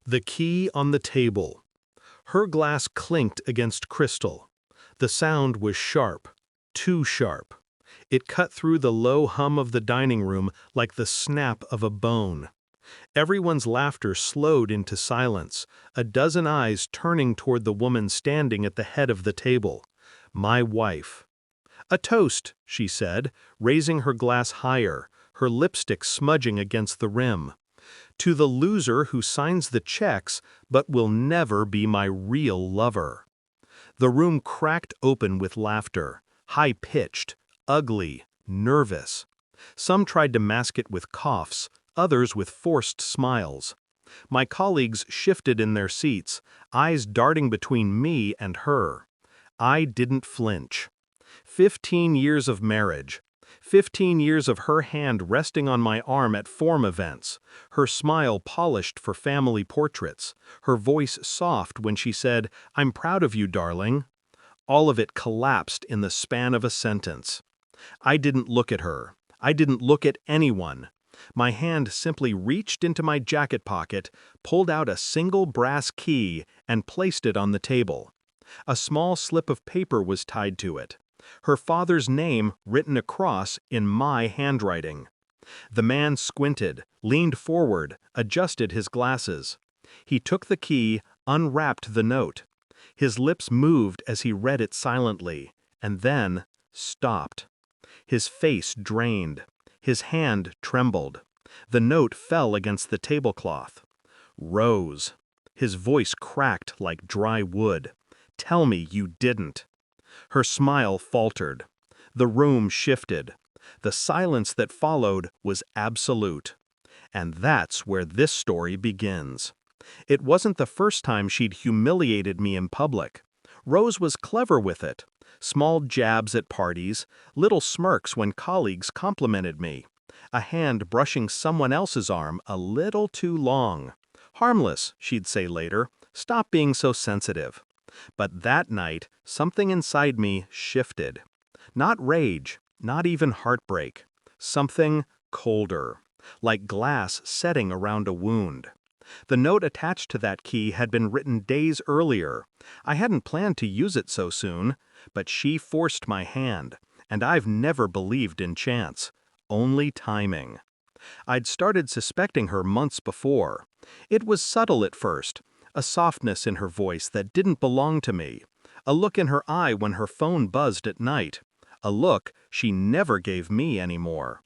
The key on the table. Her glass clinked against crystal. The sound was sharp, too sharp. It cut through the low hum of the dining room like the snap of a bone. Everyone's laughter slowed into silence, a dozen eyes turning toward the woman standing at the head of the table. My wife. "A toast," she said, raising her glass higher, her lipstick smudging against the rim. "To the loser who signs the checks but will never be my real lover." The room cracked open with laughter, high-pitched, ugly, nervous. Some tried to mask it with coughs, others with forced smiles. My colleagues shifted in their seats, eyes darting between me and her. I didn't flinch. 15 years of marriage. 15 years of her hand resting on my arm at form events, her smile polished for family portraits, her voice soft when she said, "I'm proud of you, darling." All of it collapsed in the span of a sentence. I didn't look at her. I didn't look at anyone. My hand simply reached into my jacket pocket, pulled out a single brass key, and placed it on the table. A small slip of paper was tied to it. Her father's name written across in my handwriting. The man squinted, leaned forward, adjusted his glasses. He took the key, unwrapped the note. His lips moved as he read it silently, and then stopped. His face drained. His hand trembled. The note fell against the tablecloth. "Rose." His voice cracked like dry wood. "Tell me you didn't." Her smile faltered. The room shifted. The silence that followed was absolute. And that's where this story begins. It wasn't the first time she'd humiliated me in public. Rose was clever with it. Small jabs at parties, little smirks when colleagues complimented me, a hand brushing someone else's arm a little too long. "Harmless," she'd say later. "Stop being so sensitive." But that night, something inside me shifted. Not rage, not even heartbreak. Something colder, like glass setting around a wound. The note attached to that key had been written days earlier. I hadn't planned to use it so soon, but she forced my hand, and I've never believed in chance, only timing. I'd started suspecting her months before. It was subtle at first, a softness in her voice that didn't belong to me, a look in her eye when her phone buzzed at night, a look she never gave me anymore.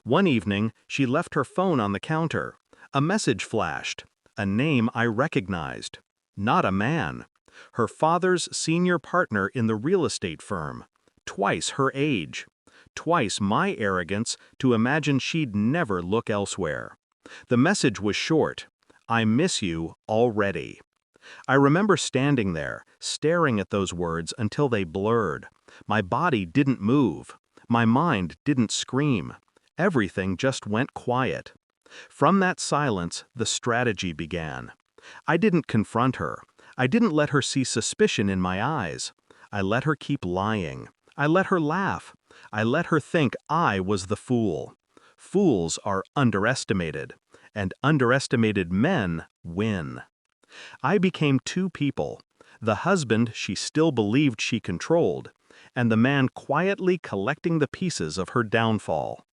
One evening, she left her phone on the counter. A message flashed, a name I recognized. Not a man. Her father's senior partner in the real estate firm. Twice her age. Twice my arrogance to imagine she'd never look elsewhere. The message was short. "I miss you already." I remember standing there, staring at those words until they blurred. My body didn't move. My mind didn't scream. Everything just went quiet. From that silence, the strategy began. I didn't confront her. I didn't let her see suspicion in my eyes. I let her keep lying. I let her laugh. I let her think I was the fool. Fools are underestimated, and underestimated men win. I became two people, the husband she still believed she controlled, and the man quietly collecting the pieces of her downfall.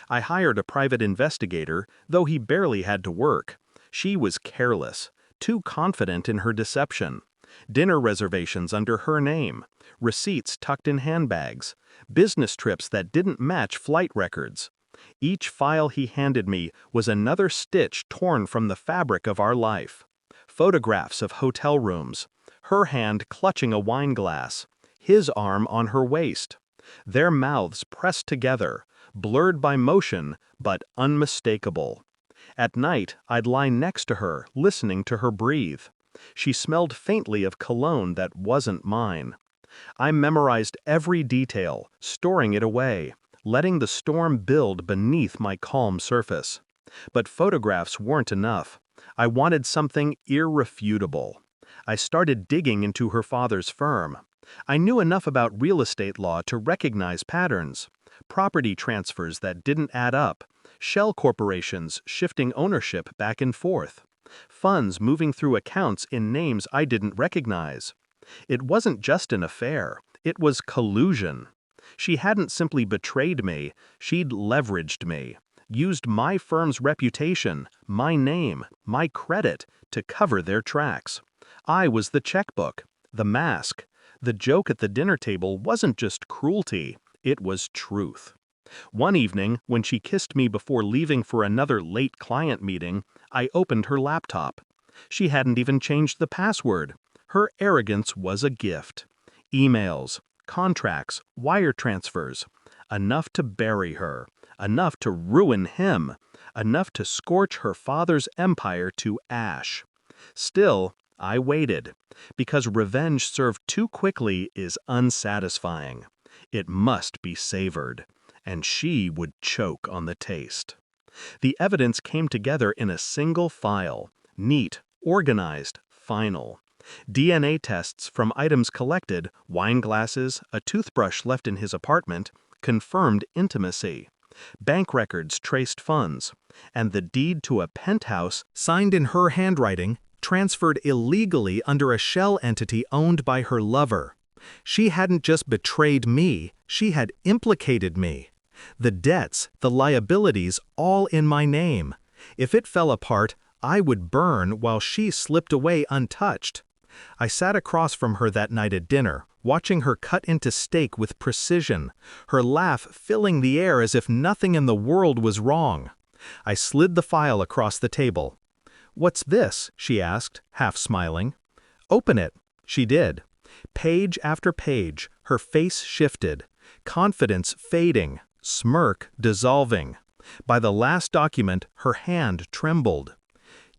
I hired a private investigator, though he barely had to work. She was careless, too confident in her deception. Dinner reservations under her name, receipts tucked in handbags, business trips that didn't match flight records. Each file he handed me was another stitch torn from the fabric of our life. Photographs of hotel rooms, her hand clutching a wine glass, his arm on her waist. Their mouths pressed together, blurred by motion, but unmistakable. At night, I'd lie next to her, listening to her breathe. She smelled faintly of cologne that wasn't mine. I memorized every detail, storing it away, letting the storm build beneath my calm surface. But photographs weren't enough. I wanted something irrefutable. I started digging into her father's firm. I knew enough about real estate law to recognize patterns. Property transfers that didn't add up, shell corporations shifting ownership back and forth. Funds moving through accounts in names I didn't recognize. It wasn't just an affair, it was collusion. She hadn't simply betrayed me, she'd leveraged me, used my firm's reputation, my name, my credit to cover their tracks. I was the checkbook, the mask. The joke at the dinner table wasn't just cruelty, it was truth. One evening, when she kissed me before leaving for another late client meeting, I opened her laptop. She hadn't even changed the password. Her arrogance was a gift. Emails, contracts, wire transfers. Enough to bury her. Enough to ruin him. Enough to scorch her father's empire to ash. Still, I waited, because revenge served too quickly is unsatisfying. It must be savored, and she would choke on the taste. The evidence came together in a single file, neat, organized, final. DNA tests from items collected, wine glasses, a toothbrush left in his apartment, confirmed intimacy. Bank records traced funds, and the deed to a penthouse, signed in her handwriting, transferred illegally under a shell entity owned by her lover. She hadn't just betrayed me, she had implicated me. The debts, the liabilities, all in my name. If it fell apart, I would burn while she slipped away untouched. I sat across from her that night at dinner, watching her cut into steak with precision, her laugh filling the air as if nothing in the world was wrong. I slid the file across the table. "What's this?" she asked, half smiling. "Open it." She did. Page after page, her face shifted, confidence fading, smirk dissolving. By the last document, her hand trembled.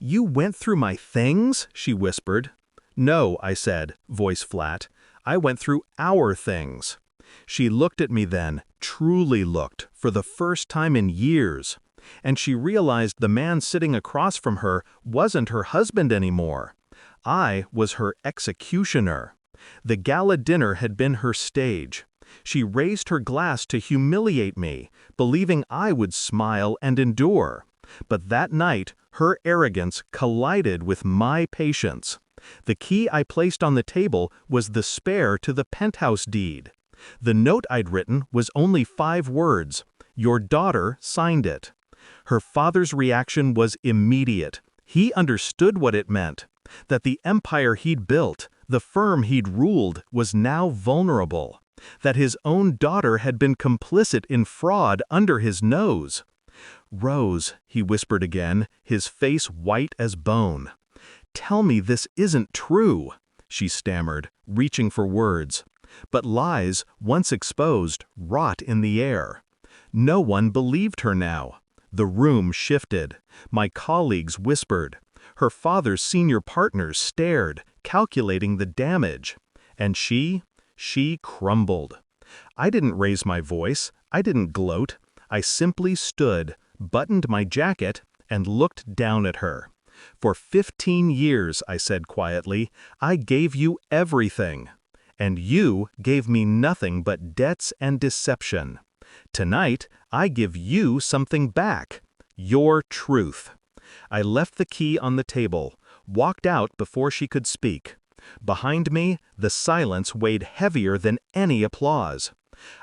"You went through my things?" she whispered. "No," I said, voice flat. "I went through our things." She looked at me then, truly looked, for the first time in years. And she realized the man sitting across from her wasn't her husband anymore. I was her executioner. The gala dinner had been her stage. She raised her glass to humiliate me, believing I would smile and endure. But that night, her arrogance collided with my patience. The key I placed on the table was the spare to the penthouse deed. The note I'd written was only 5 words. Your daughter signed it. Her father's reaction was immediate. He understood what it meant, that the empire he'd built, the firm he'd ruled, was now vulnerable, that his own daughter had been complicit in fraud under his nose. "Rose," he whispered again, his face white as bone. "Tell me this isn't true," she stammered, reaching for words. But lies, once exposed, rot in the air. No one believed her now. The room shifted. My colleagues whispered. Her father's senior partners stared, calculating the damage. And she crumbled. I didn't raise my voice. I didn't gloat. I simply stood, buttoned my jacket, and looked down at her. "For 15 years, I said quietly, I gave you everything. And you gave me nothing but debts and deception. Tonight, I give you something back. Your truth." I left the key on the table, walked out before she could speak. Behind me, the silence weighed heavier than any applause.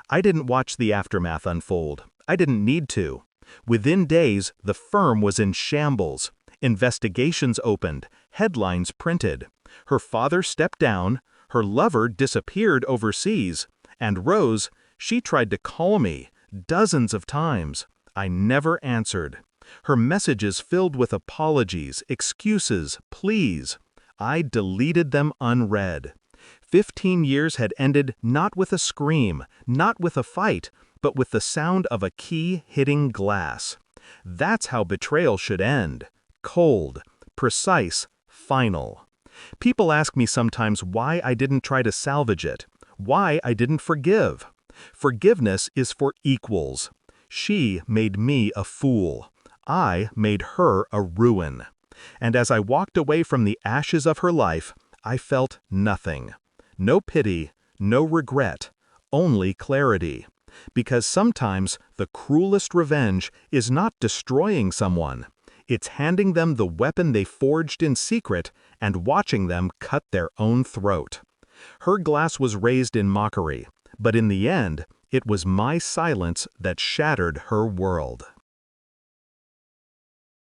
I didn't watch the aftermath unfold. I didn't need to. Within days, the firm was in shambles. Investigations opened, headlines printed. Her father stepped down, her lover disappeared overseas, and Rose, she tried to call me dozens of times. I never answered. Her messages filled with apologies, excuses, pleas. I deleted them unread. 15 years had ended not with a scream, not with a fight, but with the sound of a key hitting glass. That's how betrayal should end. Cold, precise, final. People ask me sometimes why I didn't try to salvage it, why I didn't forgive. Forgiveness is for equals. She made me a fool. I made her a ruin. And as I walked away from the ashes of her life, I felt nothing. No pity, no regret, only clarity. Because sometimes the cruelest revenge is not destroying someone. It's handing them the weapon they forged in secret and watching them cut their own throat. Her glass was raised in mockery, but in the end, it was my silence that shattered her world.